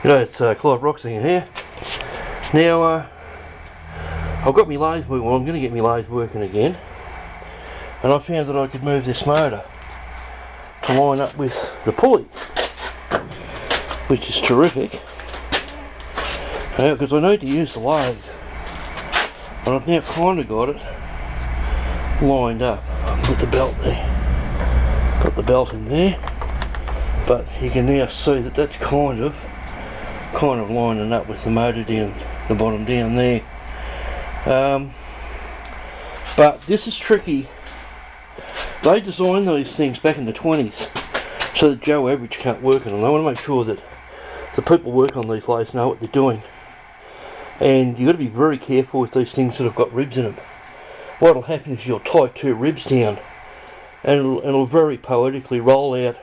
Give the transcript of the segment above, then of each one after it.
G'day, it's Clive Roxinger here. Now, I've got my lathe working, well I'm going to get my lathe working again, and I found that I could move this motor to line up with the pulley, which is terrific, because I need to use the lathe, and I've now kind of got it lined up. I'll put the belt there, got the belt in there, but you can now see that that's kind of lining up with the motor down the bottom down there. But this is tricky. They designed these things back in the 20s so that Joe Average can't work on them. They want to make sure that the people working on these lathes know what they're doing, and you've got to be very careful with these things that have got ribs in them. What'll happen is you'll tie two ribs down and it'll very poetically roll out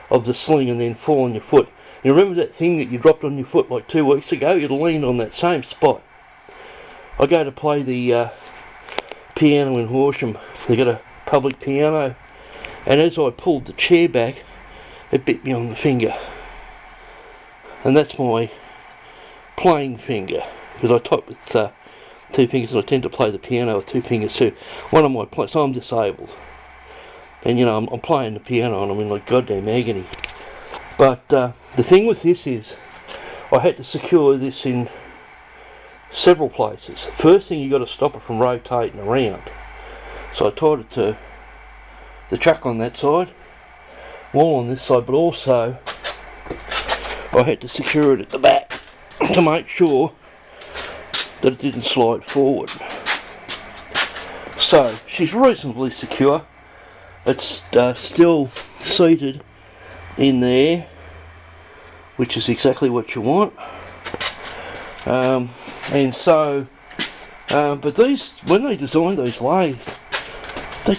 of the sling and then fall on your foot. You remember that thing that you dropped on your foot like 2 weeks ago? It'll land on that same spot. I go to play the piano in Horsham. They got a public piano, and as I pulled the chair back, it bit me on the finger. And that's my playing finger, because I type with two fingers, and I tend to play the piano with two fingers too. So I'm disabled, and you know I'm playing the piano and I'm in like goddamn agony. But the thing with this is, I had to secure this in several places. First thing, you got to stop it from rotating around. So I tied it to the chuck on that side, wall on this side, but also I had to secure it at the back to make sure that it didn't slide forward. So she's reasonably secure. It's still seated in there, which is exactly what you want. And so, but these, when they design these lathes, they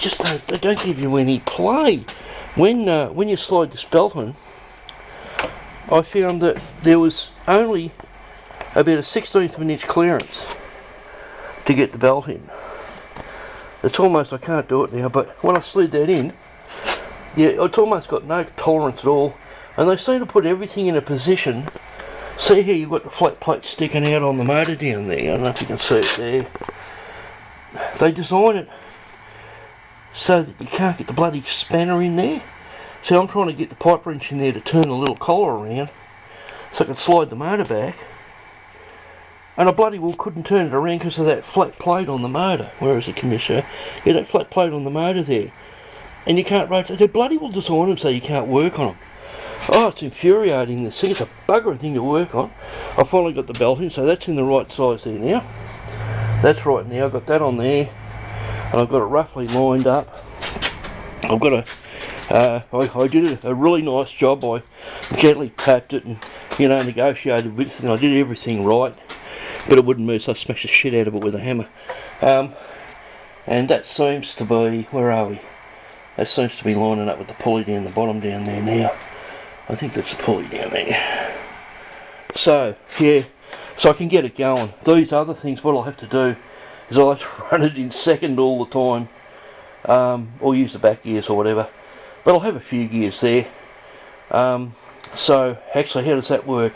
don't give you any play. When you slide this belt in, I found that there was only about a 1/16 of an inch clearance to get the belt in. It's almost, I can't do it now, but when I slid that in, yeah, it's almost got no tolerance at all, and they seem to put everything in a position. See here, you've got the flat plate sticking out on the motor down there. I don't know if you can see it there. They design it so that you can't get the bloody spanner in there. So I'm trying to get the pipe wrench in there to turn the little collar around so I can slide the motor back, and I bloody well couldn't turn it around because of that flat plate on the motor. Where is it, Commissioner? Yeah, that flat plate on the motor there. And you can't rotate. They bloody well design them so you can't work on them. Oh, it's infuriating, this thing. It's a bugger thing to work on. I finally got the belt in, so that's in the right size there now. That's right now. I've got that on there, and I've got it roughly lined up. I've got I did a really nice job. I gently tapped it and, you know, negotiated with it, and I did everything right. But it wouldn't move, so I smashed the shit out of it with a hammer. And that seems to be, where are we? That seems to be lining up with the pulley down the bottom down there now. I think that's the pulley down there. So, yeah, so I can get it going. These other things, what I'll have to do is I'll have to run it in second all the time, or use the back gears or whatever. But I'll have a few gears there. So, actually, how does that work?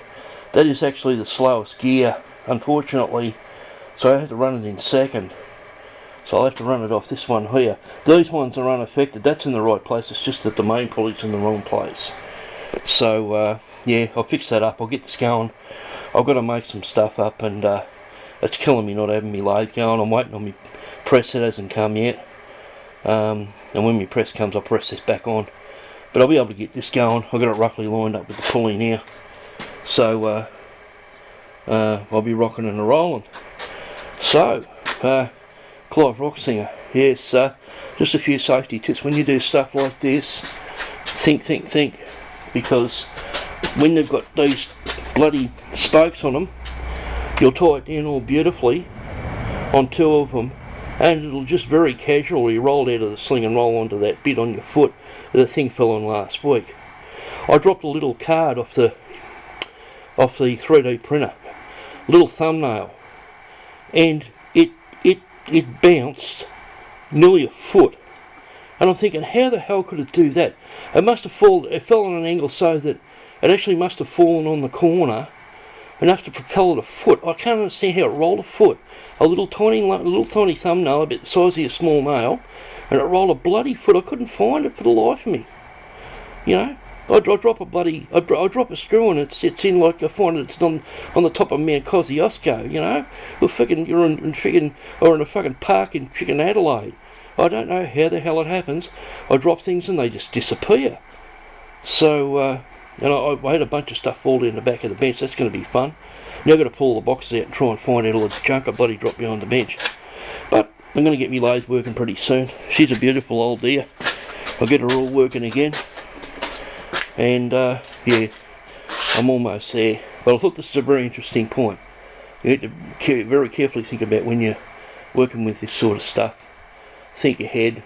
That is actually the slowest gear, unfortunately, so I have to run it in second. So I'll have to run it off this one here. These ones are unaffected. That's in the right place. It's just that the main pulley's in the wrong place. So yeah, I'll fix that up. I'll get this going. I've got to make some stuff up, and it's killing me not having my lathe going. I'm waiting on my press. It hasn't come yet. And when my press comes, I'll press this back on. But I'll be able to get this going. I've got it roughly lined up with the pulley now. So I'll be rocking and rolling. So, Clive Roxinger, yes, just a few safety tips. When you do stuff like this, think, because when they've got these bloody spokes on them, you'll tie it down all beautifully on two of them, and it'll just very casually roll out of the sling and roll onto that bit on your foot that the thing fell on last week. I dropped a little card off the 3D printer, little thumbnail, and it bounced nearly a foot, and I'm thinking, how the hell could it do that? It fell on an angle so that it actually must have fallen on the corner enough to propel it a foot. I can't understand how it rolled a foot. A little tiny thumbnail, about the size of your small nail, and it rolled a bloody foot. I couldn't find it for the life of me. You know, I drop a bloody, I drop a screw and it's in, like I find it's on the top of Mount Kosciuszko. You know, or fucking you're in a fucking park in freaking Adelaide. I don't know how the hell it happens. I drop things and they just disappear. So, and I had a bunch of stuff fall down the back of the bench. That's going to be fun. Now I've got to pull all the boxes out and try and find out all the junk I bloody dropped behind the bench. But I'm going to get my lathe working pretty soon. She's a beautiful old dear. I'll get her all working again. And yeah, I'm almost there. But I thought this is a very interesting point. You have to very carefully think about when you're working with this sort of stuff. Think ahead,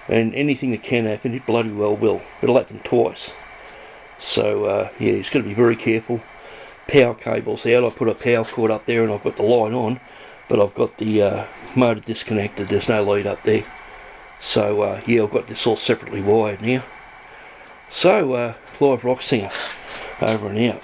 and anything that can happen, it bloody well will. It'll happen twice. So yeah, it's got to be very careful. Power cables out. I put a power cord up there and I've got the line on, but I've got the motor disconnected. There's no lead up there. So yeah, I've got this all separately wired now. So live rock singer, over and out.